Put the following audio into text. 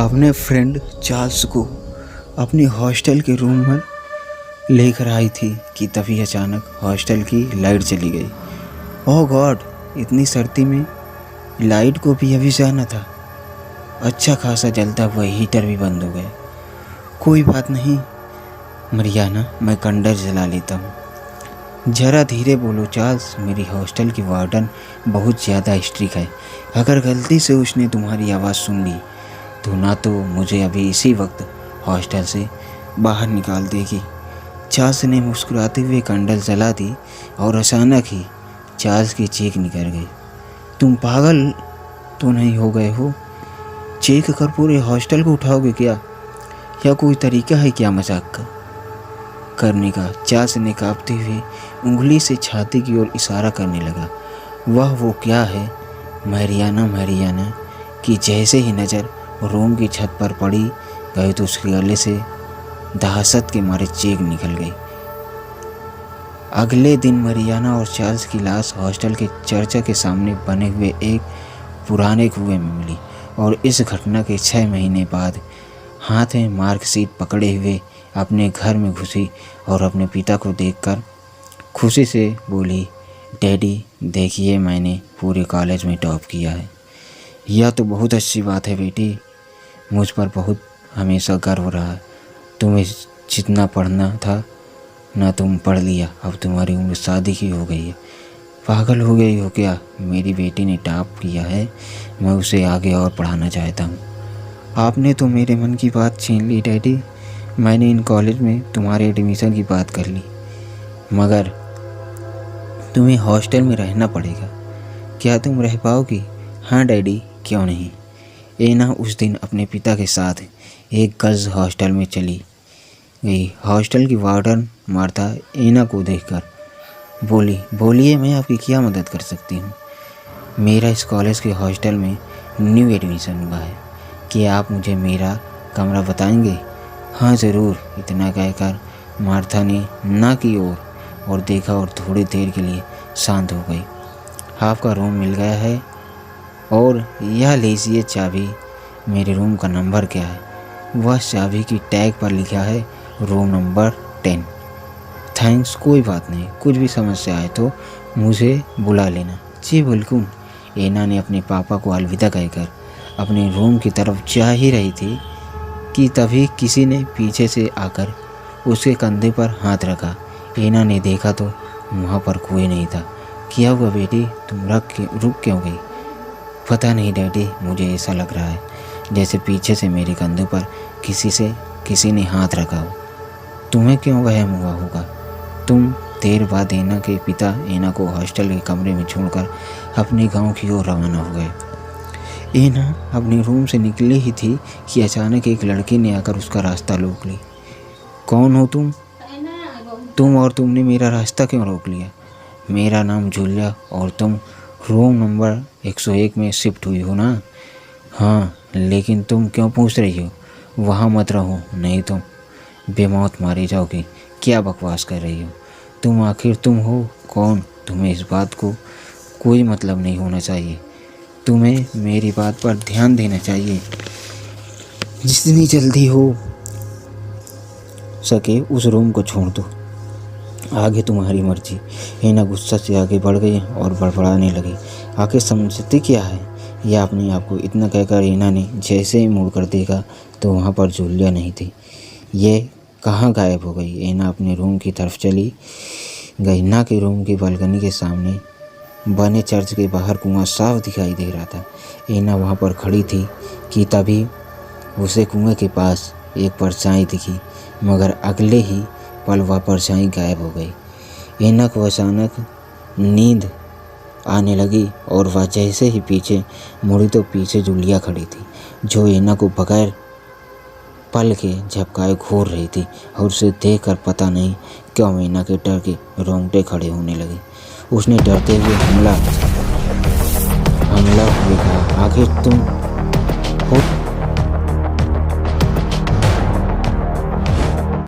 अपने friend Charles को अपनी हॉस्टल के रूम में लेकर आई थी कि तभी अचानक हॉस्टल की लाइट चली गई। ओह गॉड, इतनी सर्दी में लाइट को भी अभी जाना था। अच्छा खासा जलता हुआ हीटर भी बंद हो गया। कोई बात नहीं मरियाना, मैं कंडल जला लेता हूँ। ज़रा धीरे बोलो चार्ल्स, मेरी हॉस्टल की वार्डन बहुत ज़्यादा स्ट्रिक्ट है। अगर गलती से उसने तुम्हारी आवाज़ सुन ली तो ना तो मुझे अभी इसी वक्त हॉस्टल से बाहर निकाल देगी। चार्ल्स ने मुस्कुराते हुए कंडल जला दी और अचानक ही चार्ल्स की चीख निकल गई। तुम पागल तो नहीं हो गए हो? चीख कर पूरे हॉस्टल को उठाओगे क्या? या कोई तरीका है क्या मजाक करने का? चार्ल्स ने कांपते हुए उंगली से छाती की ओर इशारा करने लगा। वह वो क्या है? मरियाना की जैसे ही नज़र रूम की छत पर पड़ी गई तो उसके गले से दहशत के मारे चीख निकल गई। अगले दिन मरियाना और चार्ल्स की लाश हॉस्टल के चर्च के सामने बने हुए एक पुराने कुएं में मिली और इस घटना के 6 महीने बाद हाथ में मार्कशीट पकड़े हुए अपने घर में घुसी और अपने पिता को देखकर खुशी से बोली, डैडी देखिए, मैंने पूरे कॉलेज में टॉप किया है। यह तो बहुत अच्छी बात है बेटी, मुझ पर बहुत हमेशा गर्व रहा। तुम्हें जितना पढ़ना था ना तुम पढ़ लिया, अब तुम्हारी उम्र शादी की हो गई है। पागल हो गई हो क्या? मेरी बेटी ने टॉप किया है, मैं उसे आगे और पढ़ाना चाहता हूँ। आपने तो मेरे मन की बात छीन ली डैडी। मैंने इन कॉलेज में तुम्हारे एडमिशन की बात कर ली, मगर तुम्हें हॉस्टल में रहना पड़ेगा। क्या तुम रह पाओगी? हाँ डैडी, क्यों नहीं। एना उस दिन अपने पिता के साथ एक गर्ल्स हॉस्टल में चली गई। हॉस्टल की वार्डन मार्था एना को देखकर बोली, बोलिए मैं आपकी क्या मदद कर सकती हूँ? मेरा इस कॉलेज के हॉस्टल में न्यू एडमिशन हुआ है, क्या आप मुझे मेरा कमरा बताएंगे? हाँ ज़रूर, इतना कहकर मार्था ने ना की और देखा और थोड़ी देर के लिए शांत हो गई। आपका रूम मिल गया है और यह लीजिए चाबी। मेरे रूम का नंबर क्या है? वह चाबी की टैग पर लिखा है रूम नंबर 10। थैंक्स, कोई बात नहीं, कुछ भी समस्या आए तो मुझे बुला लेना। जी बिल्कुल। एना ने अपने पापा को अलविदा कहकर अपने रूम की तरफ जा ही रही थी कि तभी किसी ने पीछे से आकर उसके कंधे पर हाथ रखा। एना ने देखा तो वहाँ पर कोई नहीं था। क्या हुआ बेटी, तुम रुक क्यों गई? पता नहीं डैडी, मुझे ऐसा लग रहा है जैसे पीछे से मेरे कंधे पर किसी ने हाथ रखा हो। तुम्हें क्यों वहम हुआ होगा? तुम देर बाद एना के पिता एना को हॉस्टल के कमरे में छोड़कर अपने गांव की ओर रवाना हो गए। एना अपने रूम से निकली ही थी कि अचानक एक लड़की ने आकर उसका रास्ता रोक ली। कौन हो तुम? और तुमने मेरा रास्ता क्यों रोक लिया? मेरा नाम जूलिया और तुम रूम नंबर 101 में शिफ्ट हुई हो ना? हाँ, लेकिन तुम क्यों पूछ रही हो? वहाँ मत रहो, नहीं तुम बेमौत मारी जाओगी। क्या बकवास कर रही हो तुम? आखिर तुम हो कौन? तुम्हें इस बात को कोई मतलब नहीं होना चाहिए। तुम्हें मेरी बात पर ध्यान देना चाहिए। जितनी जल्दी हो सके उस रूम को छोड़ दो, आगे तुम्हारी मर्जी। एना गुस्सा से आगे बढ़ गई और बड़बड़ाने लगी। आखिर समझती क्या है यह अपने आप को? इतना कहकर एना ने जैसे ही मुड़ कर देखा तो वहाँ पर जूलिया नहीं थी। ये कहाँ गायब हो गई? एना अपने रूम की तरफ चली गई। ना के रूम की बालकनी के सामने बने चर्च के बाहर कुआं साफ दिखाई दे रहा था। एना वहाँ पर खड़ी थी कि तभी उसे कुएं के पास एक परछाई दिखी, मगर अगले ही पल वह परछाई गायब हो गई। एना को अचानक नींद आने लगी और वह जैसे ही पीछे मुड़ी तो पीछे जूलिया खड़ी थी, जो एना को बगैर पल के झपकाए घूर रही थी और उसे देखकर पता नहीं क्यों एना के डर के रोंगटे खड़े होने लगे। उसने डरते हुए हमला हुए कहा, आखिर तुम